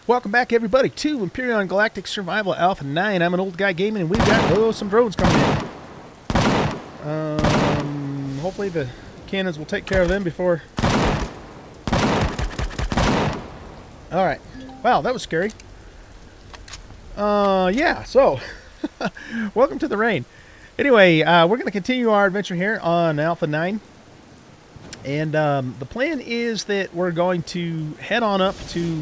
Welcome back, everybody, to Empyrion Galactic Survival Alpha 9. I'm an old guy gaming, and we've got some drones coming in. Hopefully the cannons will take care of them before... Alright. Wow, that was scary. Yeah, so... welcome to the rain. Anyway, we're going to continue our adventure here on Alpha 9. And the plan is that we're going to head on up to...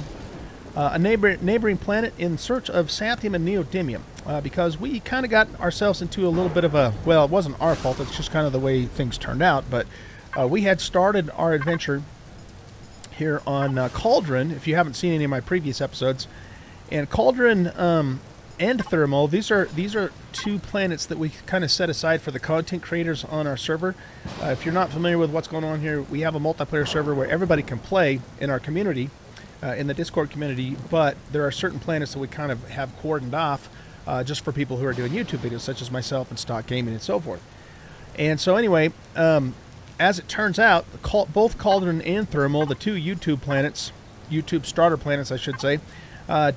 a neighboring planet in search of Sathium and Neodymium, because we kind of got ourselves into a little bit of a, well, it wasn't our fault, it's just kind of the way things turned out, but we had started our adventure here on Cauldron, if you haven't seen any of my previous episodes, and Cauldron and Thermal, these are two planets that we kind of set aside for the content creators on our server. If you're not familiar with what's going on here, we have a multiplayer server where everybody can play in our community, in the Discord community, but there are certain planets that we kind of have cordoned off just for people who are doing YouTube videos, such as myself and Stock Gaming and so forth. And so anyway, as it turns out, both Cauldron and Thermal, the two YouTube planets, YouTube starter planets I should say,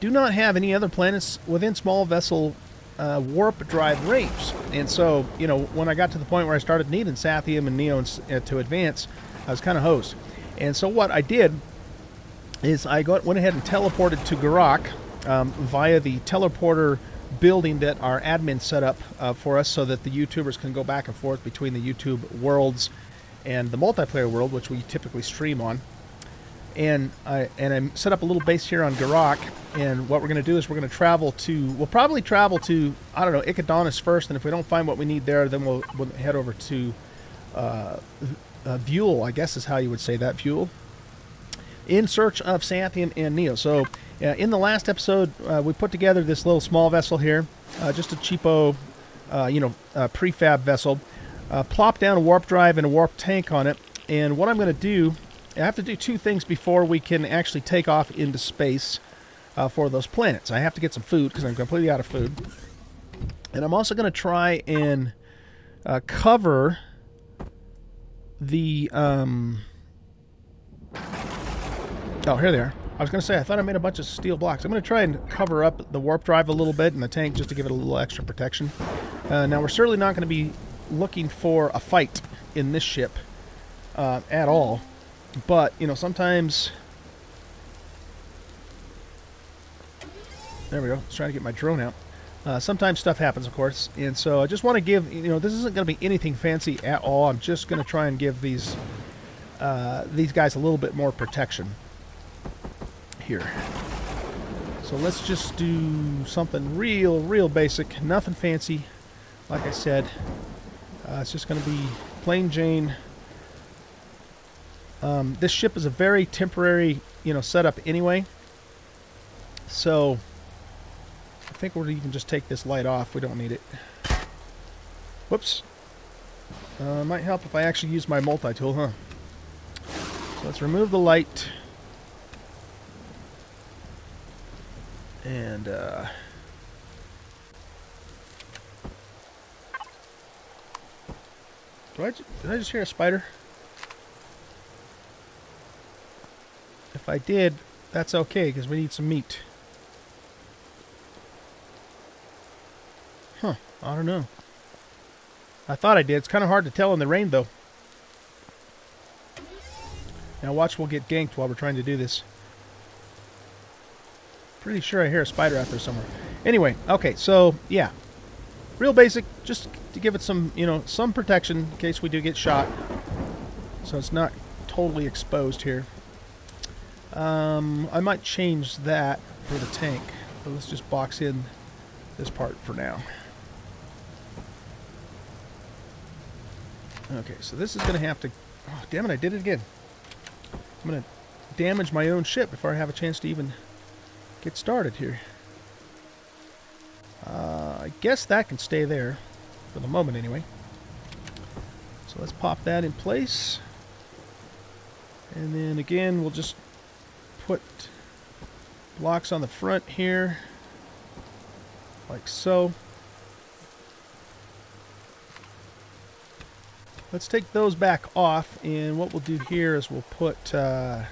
do not have any other planets within small vessel warp drive range. And so, you know, when I got to the point where I started needing Sathium and Neo to advance, I was kind of hosed. And so what I did is I went ahead and teleported to Garak via the teleporter building that our admin set up for us, so that the YouTubers can go back and forth between the YouTube worlds and the multiplayer world, which we typically stream on. And I set up a little base here on Garak, and what we're going to do is we're going to travel to, we'll probably travel to, I don't know, Icadonis first, and if we don't find what we need there, then we'll head over to Vuel, I guess is how you would say that, Vuel, in search of Sathium and Neo. So in the last episode, we put together this little small vessel here, just a cheapo, prefab vessel, plop down a warp drive and a warp tank on it, and what I'm going to do, I have to do two things before we can actually take off into space for those planets. I have to get some food because I'm completely out of food, and I'm also going to try and cover the... Oh, here they are. I was going to say, I thought I made a bunch of steel blocks. I'm going to try and cover up the warp drive a little bit and the tank just to give it a little extra protection. Now, we're certainly not going to be looking for a fight in this ship at all. But, you know, sometimes... There we go. I was trying to get my drone out. Sometimes stuff happens, of course. And so I just want to give, you know, this isn't going to be anything fancy at all. I'm just going to try and give these guys a little bit more protection here. So let's just do something real basic, nothing fancy. Like I said, it's just going to be plain Jane. This ship is a very temporary, setup anyway. So I think we'll even just take this light off. We don't need it. Whoops. Might help if I actually use my multi-tool, huh? So let's remove the light. And, did I just hear a spider? If I did, that's okay, because we need some meat. Huh, I don't know. I thought I did. It's kind of hard to tell in the rain, though. Now watch, we'll get ganked while we're trying to do this. Pretty sure I hear a spider out there somewhere. Anyway, okay, so, yeah. Real basic, just to give it some, some protection in case we do get shot. So it's not totally exposed here. I might change that for the tank. But let's just box in this part for now. Okay, so this is going to have to... Oh, damn it, I did it again. I'm going to damage my own ship before I have a chance to even get started here. I guess that can stay there for the moment anyway. So let's pop that in place. And then again, we'll just put blocks on the front here, like so. Let's take those back off, and what we'll do here is we'll put just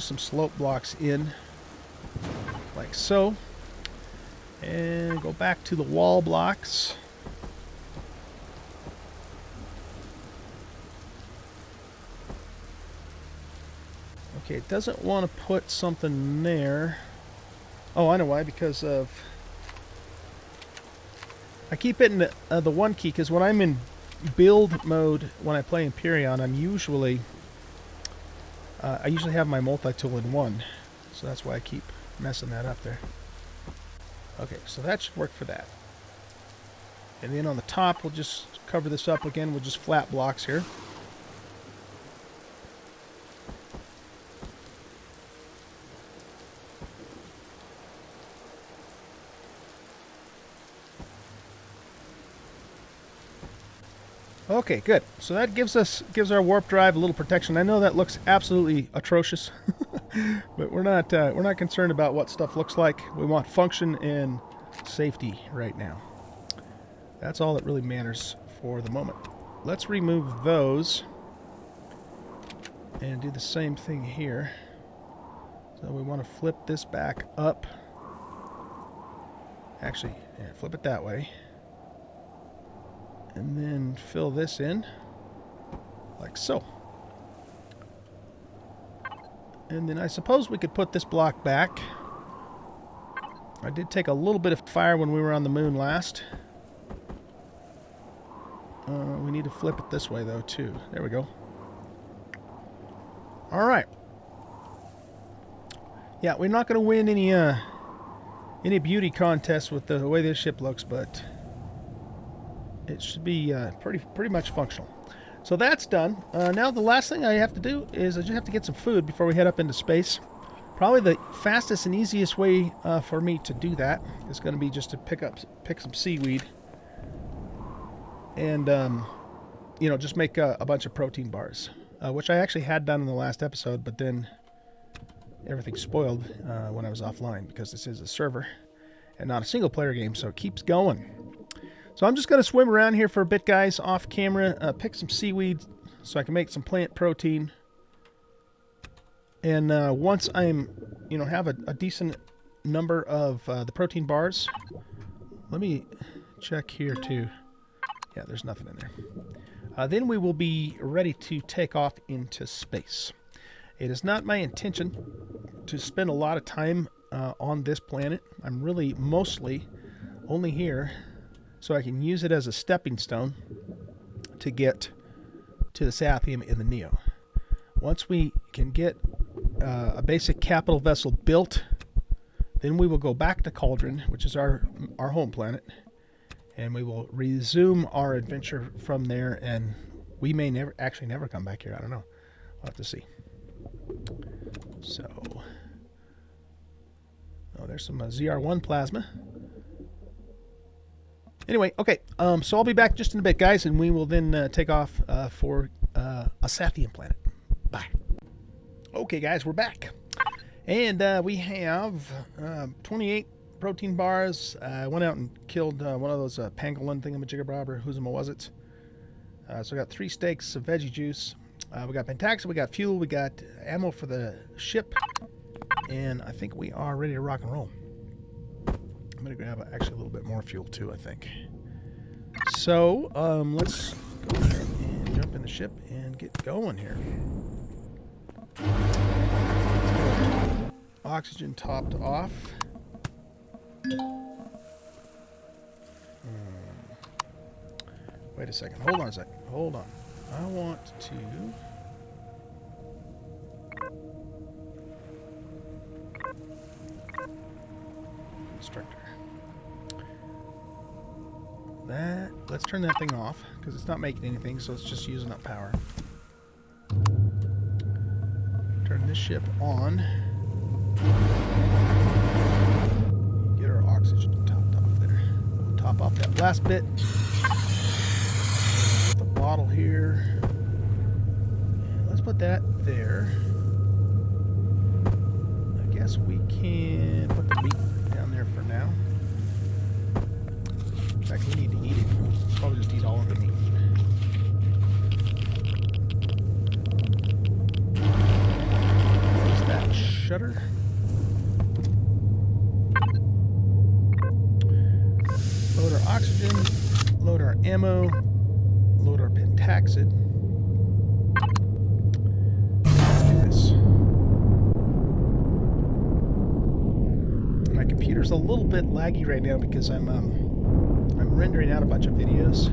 some slope blocks in. like so. And go back to the wall blocks. Okay, it doesn't want to put something there. Oh, I know why. Because of... I keep hitting the 1 key because when I'm in build mode, when I play Empyrion, I'm usually... I usually have my multi-tool in 1. So that's why I keep messing that up there. Okay, so that should work for that. And then on the top, we'll just cover this up again with just flat blocks here. Okay, good. So that gives our warp drive a little protection. I know that looks absolutely atrocious, but we're not concerned about what stuff looks like. We want function and safety right now. That's all that really matters for the moment. Let's remove those and do the same thing here. So we want to flip this back up. Actually, yeah, flip it that way. And then fill this in, like so. And then I suppose we could put this block back. I did take a little bit of fire when we were on the moon last. We need to flip it this way, though, too. There we go. All right. Yeah, we're not going to win any beauty contests with the way this ship looks, but... it should be pretty much functional. So that's done. Now the last thing I have to do is I just have to get some food before we head up into space. Probably the fastest and easiest way for me to do that is going to be just to pick some seaweed and you know, just make a bunch of protein bars, which I actually had done in the last episode, but then everything spoiled when I was offline because this is a server and not a single player game, so it keeps going. So I'm just going to swim around here for a bit, guys, off camera, pick some seaweed so I can make some plant protein. And once I'm, you know, have a decent number of the protein bars, let me check here too. Yeah, there's nothing in there. Then we will be ready to take off into space. It is not my intention to spend a lot of time on this planet. I'm really mostly only here so I can use it as a stepping stone to get to the Sathium in the Neo. Once we can get a basic capital vessel built, then we will go back to Cauldron, which is our home planet, and we will resume our adventure from there, and we may never come back here. I don't know. We'll have to see. So, oh, there's some ZR1 plasma. Anyway, okay, so I'll be back just in a bit, guys, and we will then take off for a Sathium planet. Bye. Okay, guys, we're back. And we have 28 protein bars. I went out and killed one of those pangolin thingamajigabrob, or who'sama was it. So I got 3 steaks of veggie juice. We got pentaxid, we got fuel, we got ammo for the ship, and I think we are ready to rock and roll. I'm going to grab actually a little bit more fuel too, I think. So, let's go ahead and jump in the ship and get going here. Oxygen topped off. Wait a second. Hold on a second. Hold on. I want to... Instructor. Let's turn that thing off because it's not making anything, so it's just using up power. Turn this ship on. Get our oxygen topped off there. We'll top off that last bit. With the bottle here. And let's put that there. I guess we can put the meat down there for now. In fact, we need to eat it. We'll probably just eat all of the meat. Close that shutter. ammo, load our pentaxid. Let's do this. My computer's a little bit laggy right now because I'm rendering out a bunch of videos,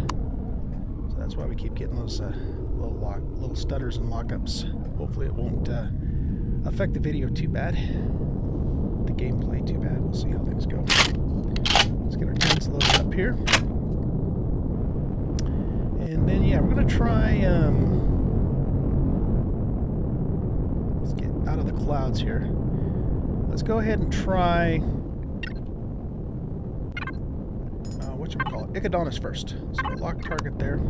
so that's why we keep getting those little stutters and lockups. Hopefully it won't affect the video too bad, the gameplay too bad. We'll see how things go. Let's get our guns loaded up here, and then yeah, we're gonna try. Let's get out of the clouds here. Let's go ahead and try. Whatchamacallit? Ichthyonis first. So we'll lock target there.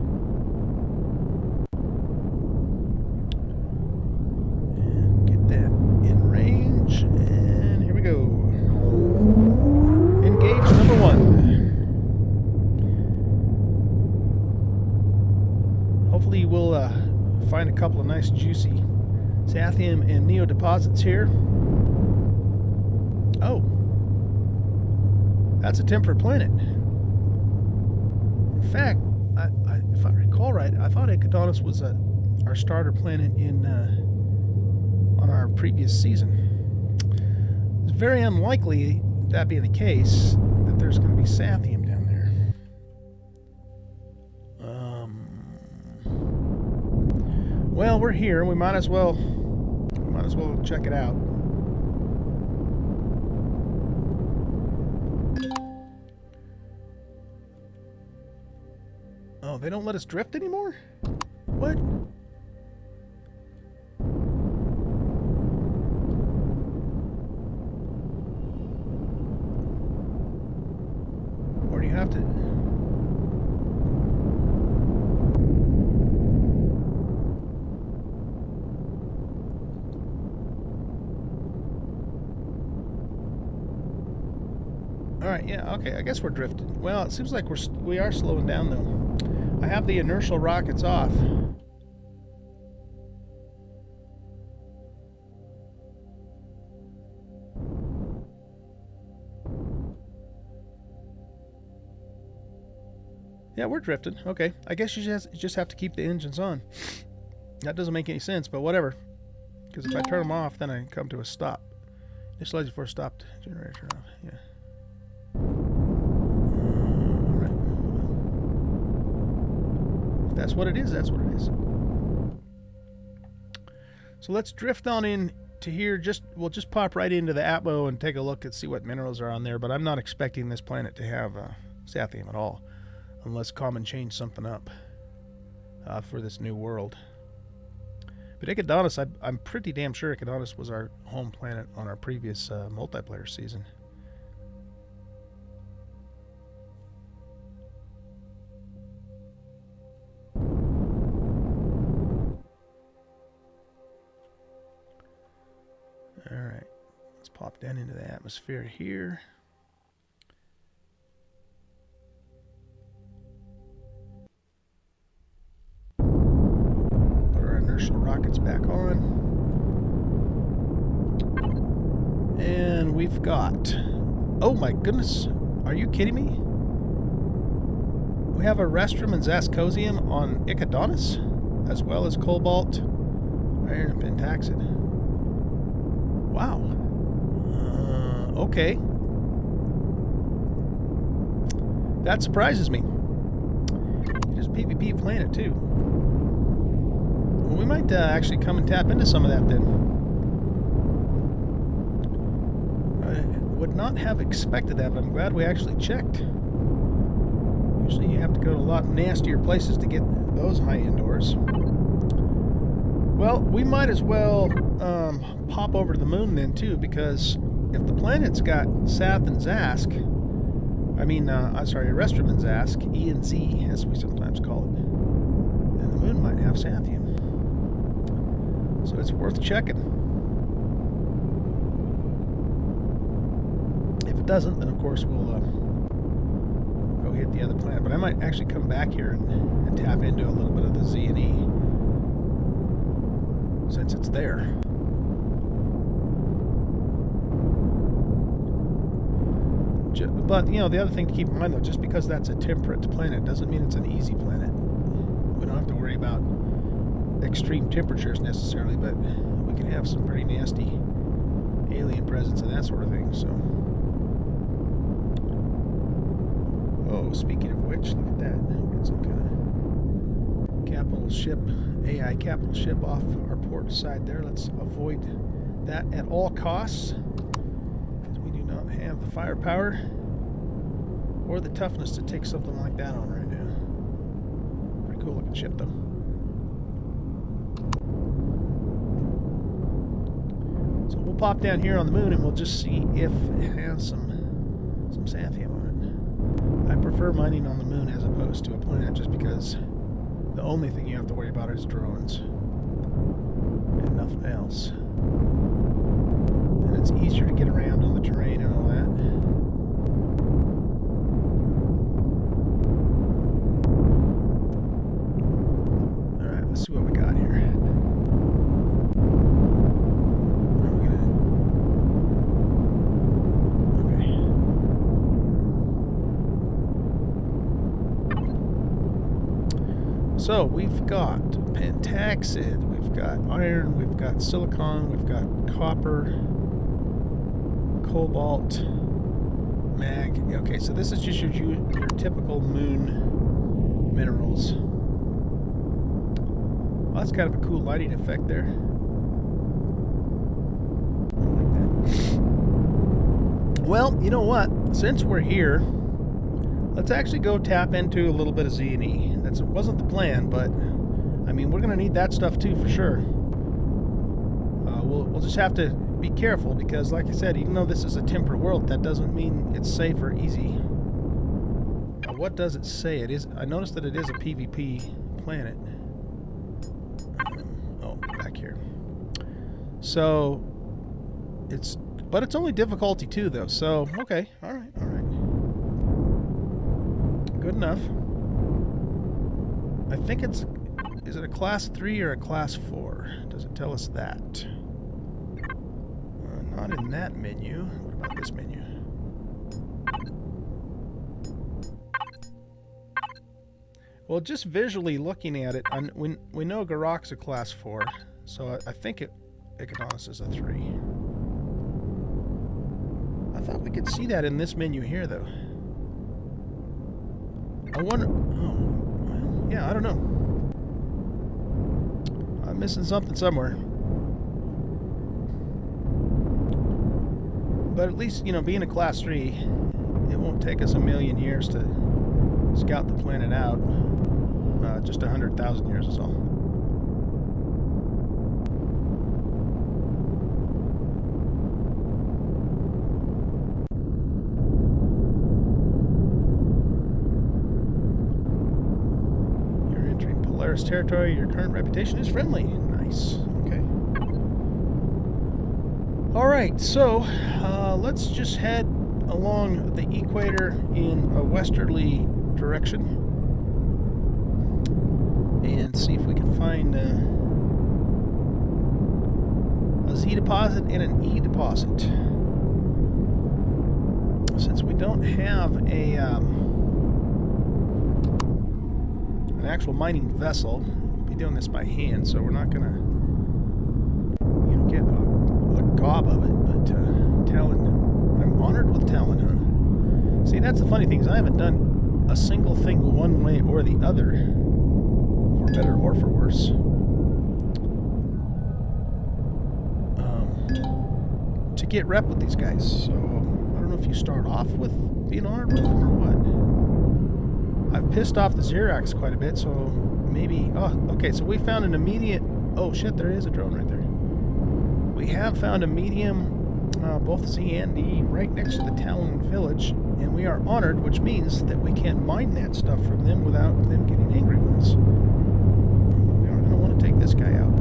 And get that in range. And here we go. Engage number 1. Hopefully we'll find a couple of nice juicy Sathium and Neo deposits here. Oh. That's a temperate planet. In fact, if I recall right, I thought Ichthyonis was our starter planet on our previous season. It's very unlikely, that being the case, that there's going to be Sathium down there. Well, we're here. We might as well check it out. Oh, they don't let us drift anymore? What? Or do you have to... Alright, yeah, okay, I guess we're drifting. Well, it seems like we are slowing down, though. I have the inertial rockets off. Yeah, we're drifting. Okay, I guess you just have to keep the engines on. That doesn't make any sense, but whatever. Because if I turn them off, then I come to a stop. Initialize before stopped. Generator turn off. Yeah. That's what it is, that's what it is. So let's drift on in to here. We'll just pop right into the Atmo and take a look and see what minerals are on there, but I'm not expecting this planet to have Sathium at all, unless Common changed something up for this new world. But Ichthyonis, I'm pretty damn sure Ichthyonis was our home planet on our previous multiplayer season. Alright, let's pop down into the atmosphere here. Put our inertial rockets back on. And we've got... Oh my goodness, are you kidding me? We have a Restrum and Zascosium on Ichthyonis, as well as Cobalt, Iron, and Pentaxid. Wow. Okay. That surprises me. It is a PvP planet, too. Well, we might actually come and tap into some of that, then. I would not have expected that, but I'm glad we actually checked. Usually you have to go to a lot nastier places to get those high-end ores. Well, we might as well pop over to the moon then too, because if the planet's got Sath and Zask, Restrum and Zask, E and Z as we sometimes call it, then the moon might have Sathium. So it's worth checking. If it doesn't, then of course we'll go hit the other planet. But I might actually come back here and tap into a little bit of the Z and E, since it's there. But, you know, the other thing to keep in mind, though, just because that's a temperate planet doesn't mean it's an easy planet. We don't have to worry about extreme temperatures necessarily, but we can have some pretty nasty alien presence and that sort of thing, so. Oh, speaking of which, look at that. We got some kind of capital ship, AI capital ship off our port side there. Let's avoid that at all costs, because we do not have the firepower or the toughness to take something like that on right now. Pretty cool looking ship, though. So we'll pop down here on the moon and we'll just see if it has some xanthium on it. I prefer mining on the moon as opposed to a planet, just because the only thing you have to worry about is drones and nothing else. And it's easier to get around on the terrain and all that. Alright, let's see what we got here. So we've got pentaxid, we've got iron, we've got silicon, we've got copper, cobalt, mag. Okay, so this is just your typical moon minerals. Well, that's kind of a cool lighting effect there. I like that. Well, you know what? Since we're here, let's actually go tap into a little bit of Z&E. That wasn't the plan, but I mean, we're going to need that stuff too for sure. We'll just have to be careful, because like I said, even though this is a temperate world, that doesn't mean it's safe or easy. What does it say? It is. I noticed that it is a PvP planet. Oh, back here. So but it's only difficulty 2 though. So okay, all right. Good enough. I think is it a class 3 or a class 4? Does it tell us that? Not in that menu. What about this menu? Well, just visually looking at it, we know Garok's a class 4, so I think Iconos is a 3. I thought we could see that in this menu here, though. I wonder... Oh, well, yeah, I don't know. I'm missing something somewhere. But at least, you know, being a class 3, it won't take us a million years to scout the planet out. Just 100,000 years is all. Territory, your current reputation is friendly. Nice. Okay. Alright, so let's just head along the equator in a westerly direction and see if we can find a Z deposit and an E deposit. Since we don't have an actual mining vessel, we'll be doing this by hand, so we're not gonna, you know, get a gob of it. But Talon, I'm honored with Talon, huh? See, that's the funny thing, is I haven't done a single thing one way or the other, for better or for worse. To get rep with these guys. So I don't know if you start off with being honored with them or what. I've pissed off the Xerox quite a bit, so maybe... Oh, okay, so we found an immediate... Oh, shit, there is a drone right there. We have found a medium, both Z and E, right next to the Talon village, and we are honored, which means that we can mine that stuff from them without them getting angry with us. We are going to want to take this guy out.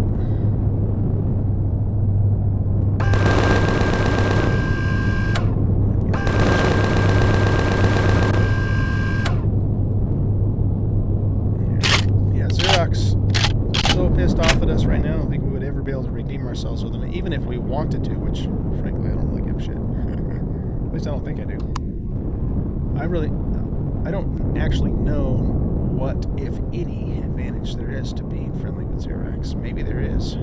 So pissed off at us right now, I don't think we would ever be able to redeem ourselves with them, even if we wanted to, which, frankly, I don't really give a shit. At least I don't think I do. I don't actually know what, if any, advantage there is to being friendly with Xerax. Maybe there is.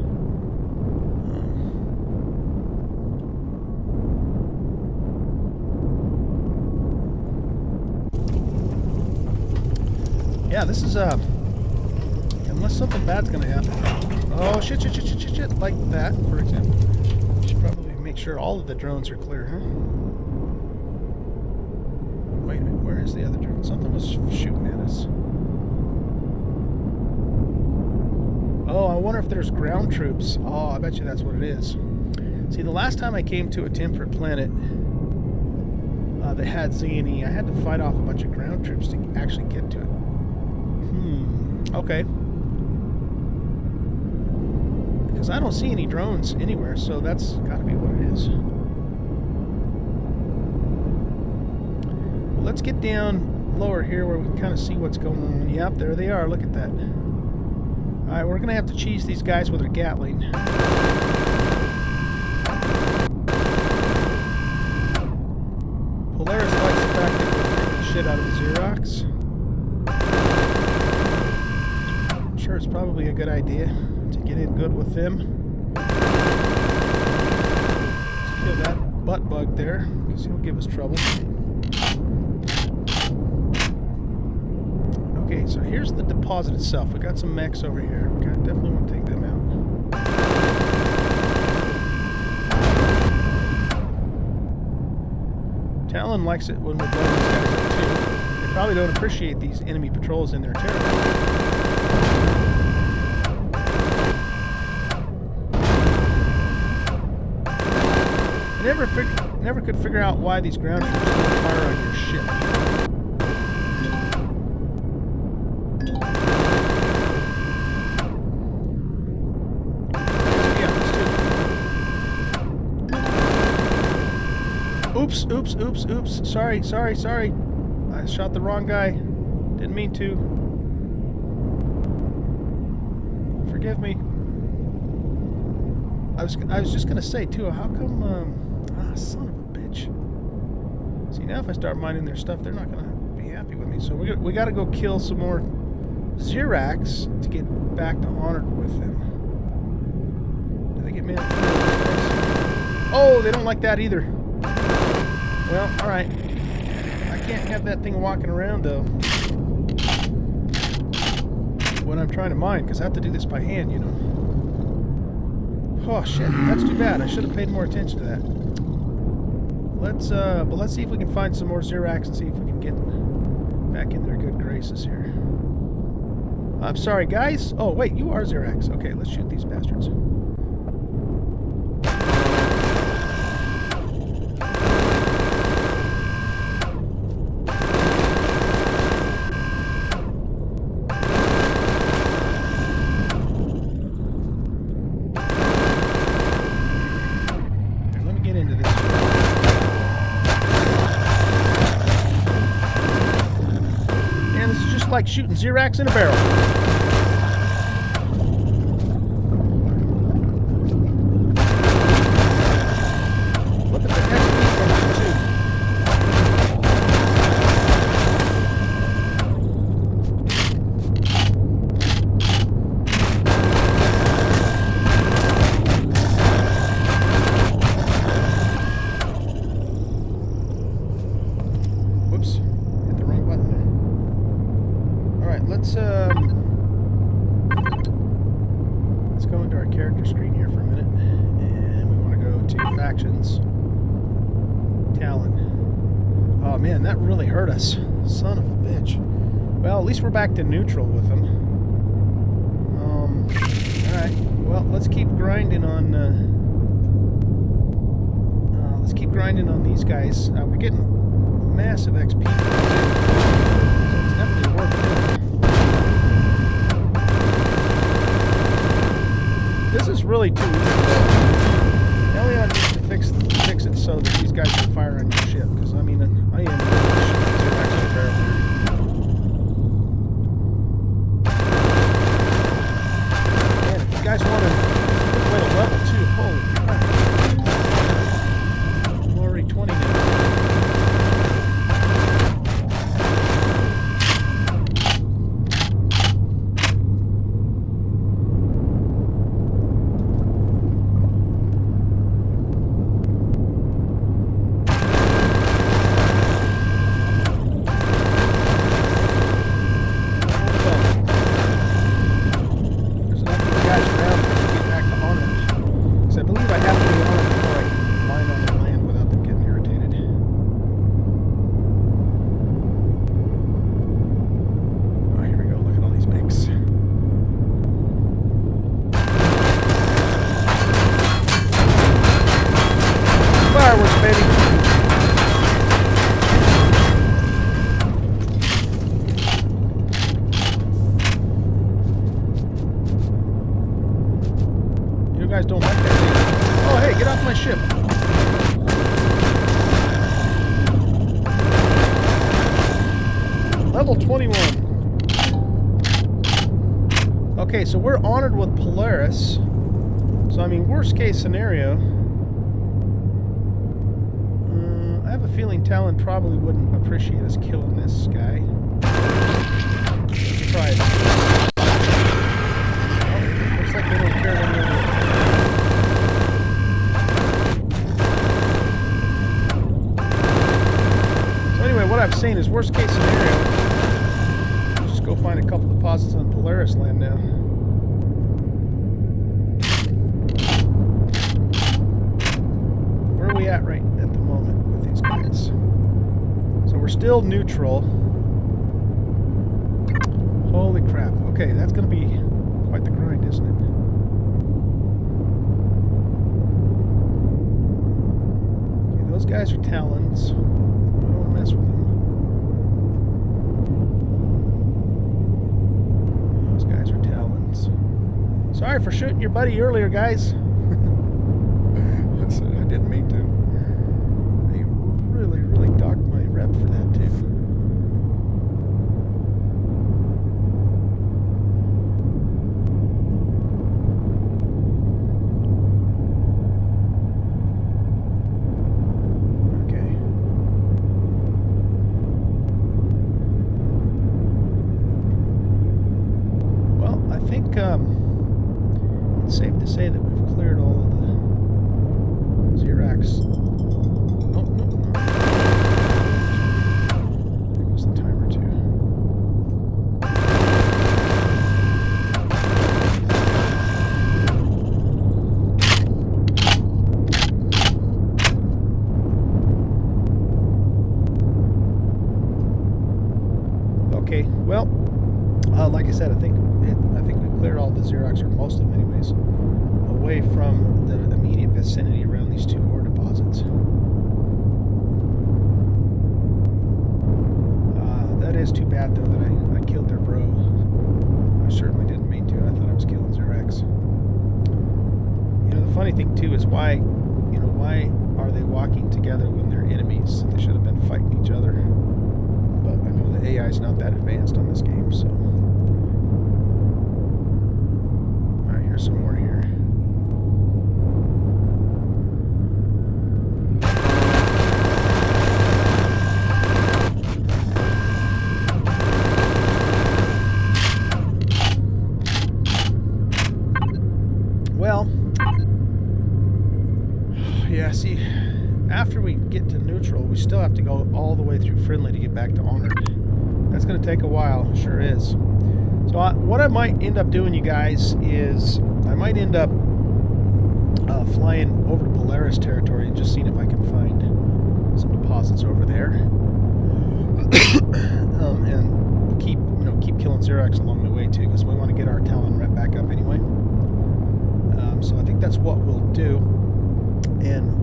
Yeah, this is unless something bad's gonna happen. Oh shit, like that, for example. Should probably make sure all of the drones are clear, huh? Wait a minute, where is the other drone? Something was shooting at us. Oh, I wonder if there's ground troops. Oh, I bet you that's what it is. See, the last time I came to a temperate planet that had Z&E, I had to fight off a bunch of ground troops to actually get to it. Okay. Because I don't see any drones anywhere, so that's got to be what it is. Let's get down lower here where we can kind of see what's going on. Yep, there they are. Look at that. Alright, we're going to have to cheese these guys with our Gatling. Polaris likes the fact that we're getting the shit out of the Xerox. I'm sure it's probably a good idea to get in good with them. Let's kill that butt bug there, because he'll give us trouble. Okay, so here's the deposit itself. We got some mechs over here. We definitely want to take them out. Talon likes it when we blow these guys up too. They probably don't appreciate these enemy patrols in their territory. I never could figure out why these ground troops don't fire on your ship. Oops. Sorry. I shot the wrong guy. Didn't mean to. Forgive me. I was just gonna say too, how come, son of a bitch. See, now if I start mining their stuff, they're not gonna be happy with me. So we gotta go kill some more Xerax to get back to honored with them. Do they get mad? Oh, they don't like that either. Well, alright. I can't have that thing walking around, though, when I'm trying to mine, because I have to do this by hand, you know. Oh, shit. That's too bad. I should have paid more attention to that. But let's see if we can find some more Xerax and see if we can get back in their good graces here. I'm sorry, guys. Oh, wait. You are Xerax. Okay, let's shoot these bastards. Like shooting Xerax in a barrel. Look at the XP coming too. Whoops. Hit the wrong button there. Let's go into our character screen here for a minute, and we want to go to factions. Talon. Oh man, that really hurt us. Son of a bitch. Well, at least we're back to neutral with them. Alright, well, let's keep grinding on these guys. We're getting massive XP. So it's definitely worth it. This is really too easy. Elion needs to fix it so that these guys can fire on your ship, because I mean, I am shooting Xerax in a barrel here. Man, if you guys want to play a level 2, holy crap. I'm already 20 now. guys don't like that. Oh, hey, get off my ship. Level 21. Okay, so we're honored with Polaris. So, I mean, worst case scenario, I have a feeling Talon probably wouldn't appreciate us killing this guy. Let's try it. Oh, looks like they don't care anymore. So anyway, what I'm saying is worst case scenario, let's just go find a couple deposits on Polaris land now. Where are we at right at the moment with these guys? So we're still neutral. Holy crap. Okay, that's going to be quite the grind, isn't it? Okay, those guys are Talons. Don't mess with them. Those guys are Talons. Sorry for shooting your buddy earlier, guys. I didn't mean to. They really docked my rep for that, too. It's safe to say that we've cleared all of the Xerax. Oh, no. There goes the timer, too. Okay, well, like I said, I think we cleared all the Xerox, or most of them anyways, away from the immediate vicinity around these two ore deposits. That is too bad, though, that I killed their bro. I certainly didn't mean to. I thought I was killing Xerox. You know, the funny thing, too, is why are they walking together when they're enemies? They should have been fighting each other. But I know the AI is not that advanced on this game, so... Here's some more here. Well, yeah, see, after we get to neutral, we still have to go all the way through friendly to get back to honored. That's going to take a while, sure is. So what I might end up doing, you guys, is I might end up flying over to Polaris territory and just seeing if I can find some deposits over there, and keep killing Xerox along the way too, because we want to get our Talon rep back up anyway. So I think that's what we'll do.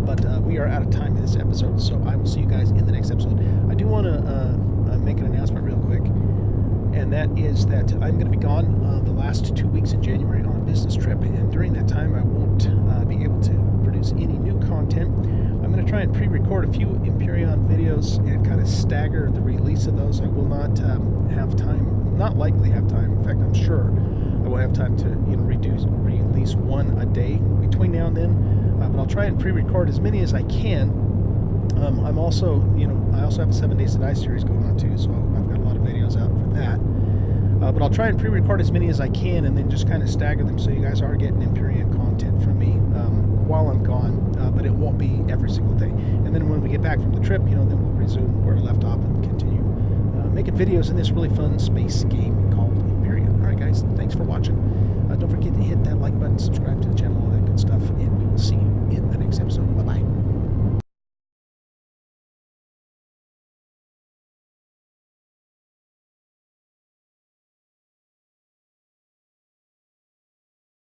But we are out of time in this episode, so I will see you guys in the next episode. I do want to make an announcement real quick. And that is that I'm going to be gone the last 2 weeks in January on a business trip, and during that time I won't be able to produce any new content. I'm going to try and pre-record a few Empyrion videos and kind of stagger the release of those. I will not have time, not likely have time, in fact I'm sure I will have time to release one a day between now and then, but I'll try and pre-record as many as I can. I'm also, I also have a 7 Days to Die series going on too, so I've got a lot of videos out for that. But I'll try and pre-record as many as I can, and then just kind of stagger them so you guys are getting Empyrion content from me while I'm gone. But it won't be every single day. And then when we get back from the trip, then we'll resume where we left off and continue making videos in this really fun space game called Empyrion. All right, guys, thanks for watching. Don't forget to hit that like button, subscribe to the channel, all that good stuff, and we will see you